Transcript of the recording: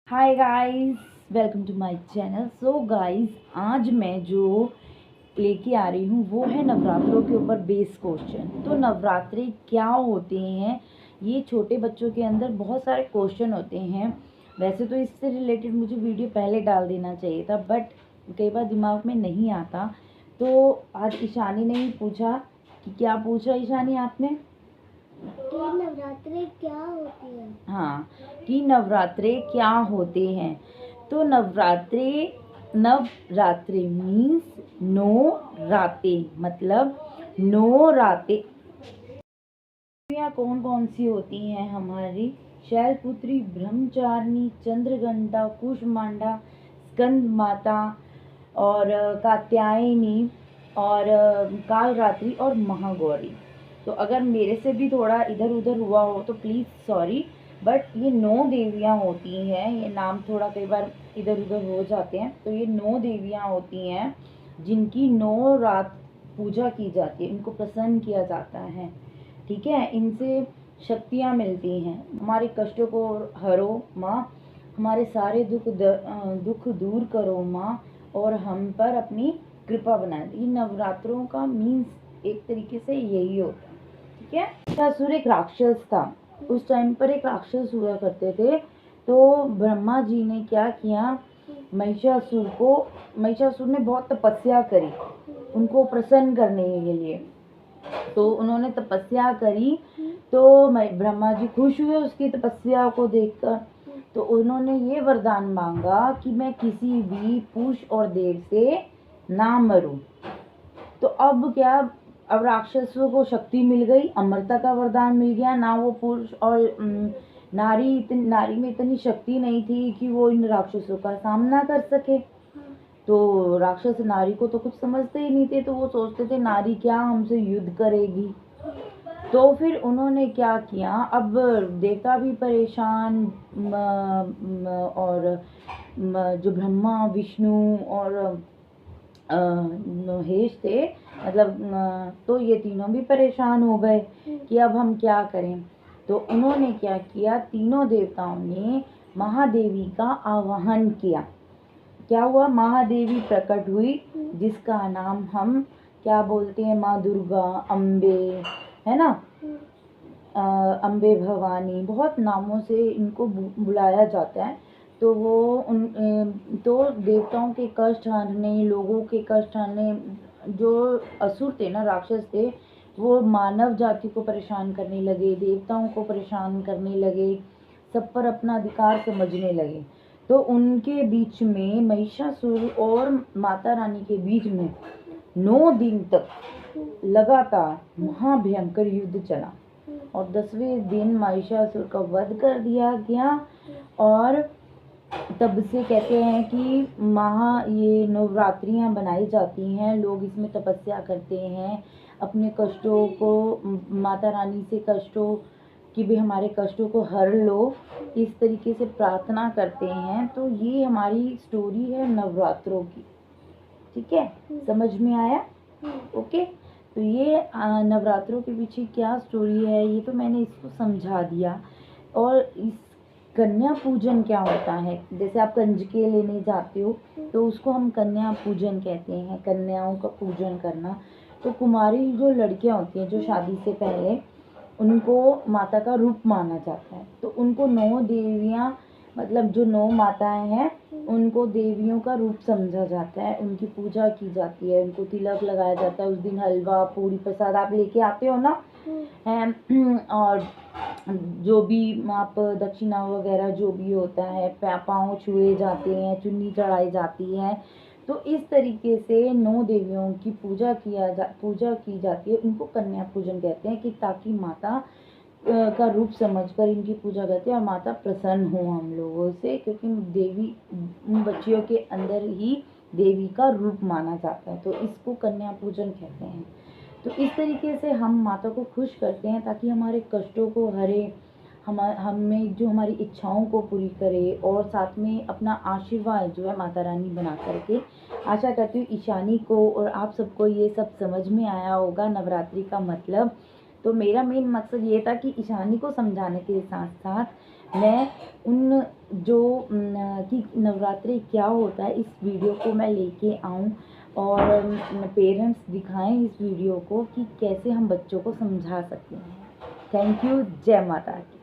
Hi guys, welcome to my channel. So guys, आज मैं जो लेके आ रही हूँ वो है नवरात्रों के ऊपर बेस क्वेश्चन। तो नवरात्रे क्या होते हैं, ये छोटे बच्चों के अंदर बहुत सारे क्वेश्चन होते हैं। वैसे तो इससे रिलेटेड मुझे वीडियो पहले डाल देना चाहिए था, बट कई बार दिमाग में नहीं आता। तो आज ईशानी ने ही पूछा कि क्या पूछा ईशानी आपने कि नवरात्रि क्या होती है। हाँ, कि नवरात्रे क्या होते हैं। तो नवरात्रे मीन्स 9 रातें, मतलब 9 रातें। कौन कौन सी होती हैं हमारी? शैलपुत्री, ब्रह्मचारिणी, चंद्रघंटा, कुष्मांडा, स्कंद माता और कात्यायनी और कालरात्रि और महागौरी। तो अगर मेरे से भी थोड़ा इधर उधर हुआ हो तो प्लीज़ सॉरी, बट ये 9 देवियाँ होती हैं। ये नाम थोड़ा कई बार इधर उधर हो जाते हैं। तो ये 9 देवियाँ होती हैं जिनकी 9 रात पूजा की जाती है, इनको प्रसन्न किया जाता है। ठीक है, इनसे शक्तियाँ मिलती हैं। हमारे कष्टों को हरो माँ, हमारे सारे दुख दूर करो माँ, और हम पर अपनी कृपा बनाए। ये नवरात्रों का मीन्स एक तरीके से यही होता है। ठीक है, महिषासुर एक राक्षस था। उस टाइम पर एक राक्षस हुआ करते थे। तो ब्रह्मा जी ने क्या किया, महिषासुर ने बहुत तपस्या करी उनको प्रसन्न करने के लिए। तो उन्होंने तपस्या करी, तो ब्रह्मा जी खुश हुए उसकी तपस्या को देखकर। तो उन्होंने ये वरदान मांगा कि मैं किसी भी पुरुष और देव से ना मरूं। तो अब क्या, अब राक्षसों को शक्ति मिल गई, अमरता का वरदान मिल गया। ना वो पुरुष और नारी में इतनी शक्ति नहीं थी कि वो इन राक्षसों का सामना कर सके। तो राक्षस नारी को तो कुछ समझते ही नहीं थे, तो वो सोचते थे नारी क्या हमसे युद्ध करेगी। तो फिर उन्होंने क्या किया, अब देवता भी परेशान, और जो ब्रह्मा विष्णु और महेश थे, मतलब तो ये तीनों भी परेशान हो गए कि अब हम क्या करें। तो उन्होंने क्या किया, तीनों देवताओं ने महादेवी का आवाहन किया। क्या हुआ, महादेवी प्रकट हुई, जिसका नाम हम क्या बोलते हैं, माँ दुर्गा, अम्बे, है ना, अम्बे भवानी, बहुत नामों से इनको बुलाया जाता है। तो वो तो देवताओं के कष्ट हरने, लोगों के कष्ट हरने, जो असुर थे ना, राक्षस थे, वो मानव जाति को परेशान करने लगे, देवताओं को परेशान करने लगे, सब पर अपना अधिकार समझने लगे। तो उनके बीच में, महिषासुर और माता रानी के बीच में 9 दिन तक लगातार महाभयंकर युद्ध चला, और 10वें दिन महिषासुर का वध कर दिया गया। और तब से कहते हैं कि ये नवरात्रियां बनाई जाती हैं, लोग इसमें तपस्या करते हैं, अपने कष्टों को, माता रानी से कष्टों कि भी हमारे कष्टों को हर लो, इस तरीके से प्रार्थना करते हैं। तो ये हमारी स्टोरी है नवरात्रों की। ठीक है, समझ में आया? ओके। तो ये नवरात्रों के पीछे क्या स्टोरी है ये तो मैंने इसको समझा दिया। और इस कन्या पूजन क्या होता है, जैसे आप कंजके लेने जाते हो तो उसको हम कन्या पूजन कहते हैं, कन्याओं का पूजन करना। तो कुमारी जो लड़कियां होती हैं, जो शादी से पहले, उनको माता का रूप माना जाता है। तो उनको 9 देवियां, मतलब जो 9 माताएं हैं, उनको देवियों का रूप समझा जाता है, उनकी पूजा की जाती है, उनको तिलक लगाया जाता है। उस दिन हलवा पूरी प्रसाद आप लेके आते हो ना, और जो भी आप दक्षिणा वगैरह जो भी होता है, पाँव छुए जाते हैं, चुन्नी चढ़ाई जाती है। तो इस तरीके से 9 देवियों की पूजा की जाती है। उनको कन्या पूजन कहते हैं, कि ताकि माता का रूप समझकर इनकी पूजा करते हैं, और माता प्रसन्न हो हम लोगों से, क्योंकि देवी, उन बच्चियों के अंदर ही देवी का रूप माना जाता है। तो इसको कन्या पूजन कहते हैं। तो इस तरीके से हम माता को खुश करते हैं, ताकि हमारे कष्टों को हरे, हमें जो हमारी इच्छाओं को पूरी करे, और साथ में अपना आशीर्वाद जो है माता रानी बना करके। आशा करती हूँ ईशानी को और आप सबको ये सब समझ में आया होगा, नवरात्रि का मतलब। तो मेरा मेन मकसद ये था कि ईशानी को समझाने के साथ साथ मैं उन जो कि नवरात्रि क्या होता है, इस वीडियो को मैं लेके आऊँ और पेरेंट्स दिखाएं इस वीडियो को कि कैसे हम बच्चों को समझा सकते हैं। Thank you. जय माता की।